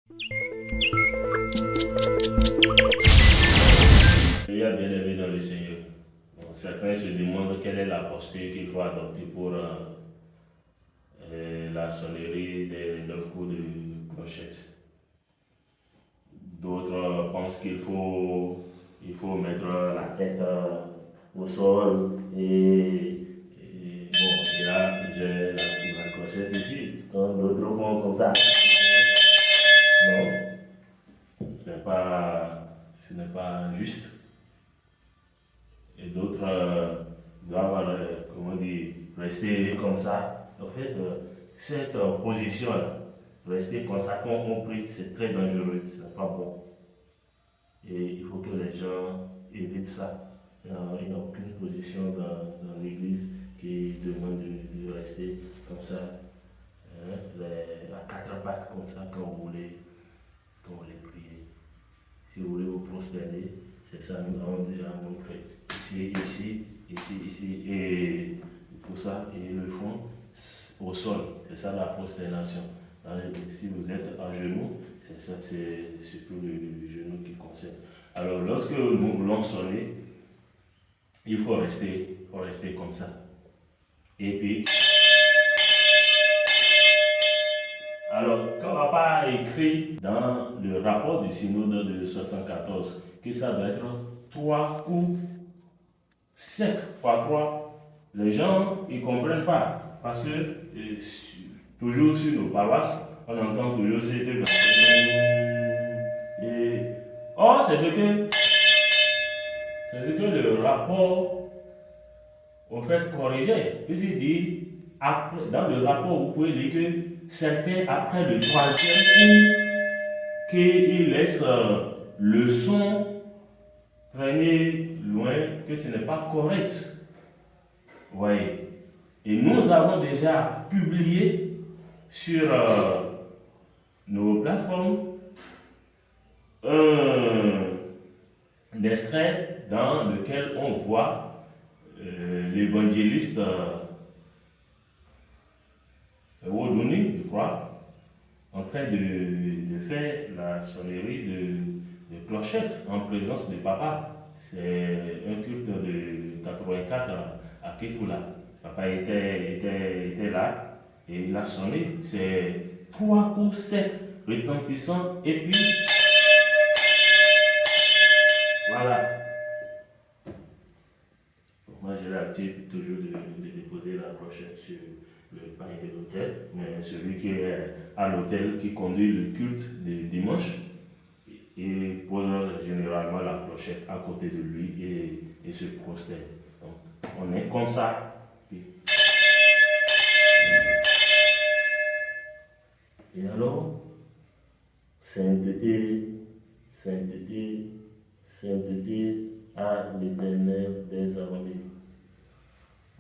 Il y a bien aimé dans le Seigneur. Bon, certains se demandent quelle est la posture qu'il faut adopter pour la sonnerie des 9 coups de clochette. D'autres pensent qu'il faut mettre la tête au sol et bon, et là j'ai la clochette ici. Quand d'autres font comme ça. Non, ce n'est pas juste. Et d'autres doivent, comment dire, rester comme ça. En fait, cette position-là, rester comme ça quand on prie, c'est très dangereux, ce n'est pas bon. Et il faut que les gens évitent ça. Il n'y a aucune position dans l'église qui demande de rester comme ça, hein, à quatre pattes comme ça quand vous voulez prier. Si vous voulez vous prosterner, c'est ça nous avons déjà montré. Ici, et tout ça, et le fond au sol, c'est ça la prosternation. Si vous êtes à genoux, c'est ça, c'est surtout le genou qui concerne. Alors, lorsque nous voulons sonner, il faut rester comme ça. Et puis, alors, quand papa a écrit dans le rapport du synode de 74 que ça doit être 3 coups secs fois 3, les gens ils ne comprennent pas. Parce que toujours sur nos paroisses, on entend toujours cette et or, c'est ce que le rapport au fait corrigeait. Il dit, après, dans le rapport, vous pouvez lire que certains, après le troisième coup, qu'ils laissent le son traîner loin, que ce n'est pas correct. Vous voyez. Et nous avons déjà publié sur nos plateformes un extrait dans lequel on voit l'évangéliste Wodouni, je crois, en train de faire la sonnerie de clochette en présence de papa. C'est un culte de 84 à Ketula. Papa était là et il a sonné. C'est 3 coups secs, retentissants, et puis voilà. Moi j'ai l'habitude toujours de déposer la clochette sur le panier de l'hôtel, mais celui qui est à l'hôtel qui conduit le culte de dimanche, il pose généralement la clochette à côté de lui et se prosterne. Donc, on est comme ça. Et alors, sainteté, sainteté, sainteté à l'Éternel des armées.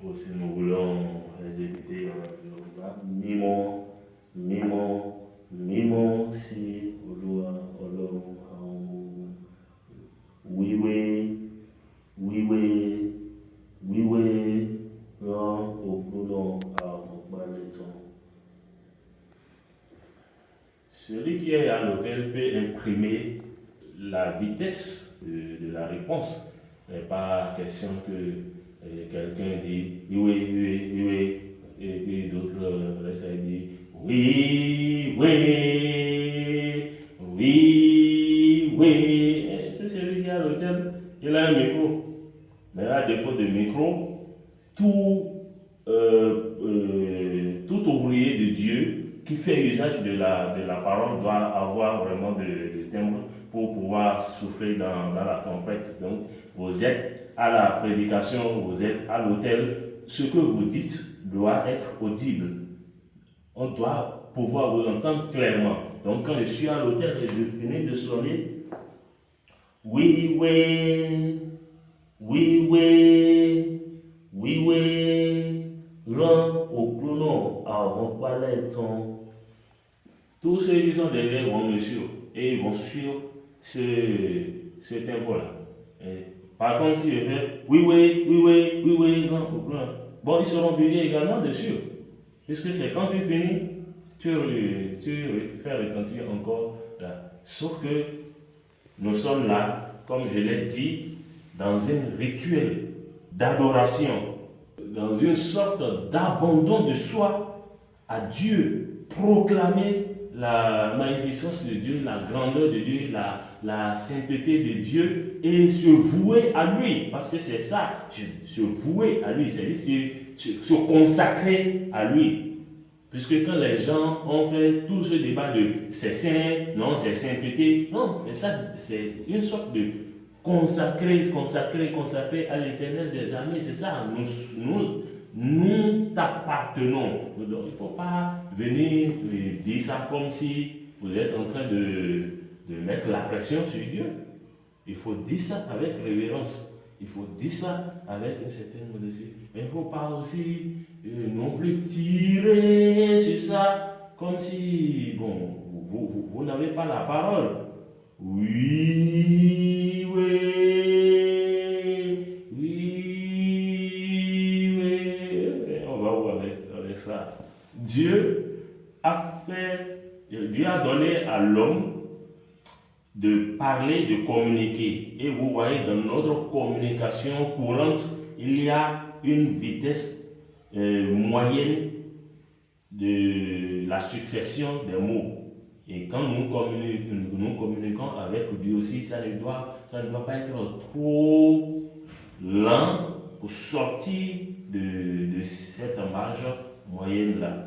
Ou si nous voulons exécuter Mimon, si oui, non, au boulon, à celui qui est à l'hôtel peut imprimer la vitesse de la réponse. Il n'est pas question que quelqu'un dit oui, et puis d'autres restent à dire oui. Et tout celui qui est à l'hôtel, il a un micro. Mais à défaut de micro, tout ouvrier de Dieu qui fait usage de la parole doit avoir vraiment de timbre pour pouvoir souffler dans la tempête. Donc, vous êtes à la prédication, vous êtes à l'hôtel, ce que vous dites doit être audible. On doit pouvoir vous entendre clairement. Donc, quand je suis à l'hôtel et je finis de sonner, oui, l'un au pronom à reparler ton. Tous ceux qui sont derrière vont me suivre et ils vont suivre ce tempo-là. Par contre, si je fais oui, non, bon, ils seront obligés également de suivre. Puisque c'est quand tu finis, tu fais retentir encore Là. Sauf que nous sommes là, comme je l'ai dit, dans un rituel d'adoration, dans une sorte d'abandon de soi à Dieu, proclamer la magnificence de Dieu, la grandeur de Dieu, la sainteté de Dieu et se vouer à lui. Parce que c'est ça, se vouer à lui, c'est-à-dire se consacrer à lui. Puisque quand les gens ont fait tout ce débat de c'est saint, non, c'est sainteté, non, mais ça, c'est une sorte de consacrer à l'éternel des armées, c'est ça, nous t'appartenons. Donc il ne faut pas venir dire ça comme si vous êtes en train de mettre la pression sur Dieu. Il faut dire ça avec révérence. Il faut dire ça avec une certaine modestie. Mais il ne faut pas aussi non plus tirer sur ça comme si, bon, vous n'avez pas la parole. Oui, oui, on va où avec ça? Dieu a donné à l'homme de parler, de communiquer. Et vous voyez, dans notre communication courante, il y a une vitesse moyenne de la succession des mots. Et quand nous communiquons avec Dieu aussi, ça ne doit pas être trop lent pour sortir de cette marge moyenne-là.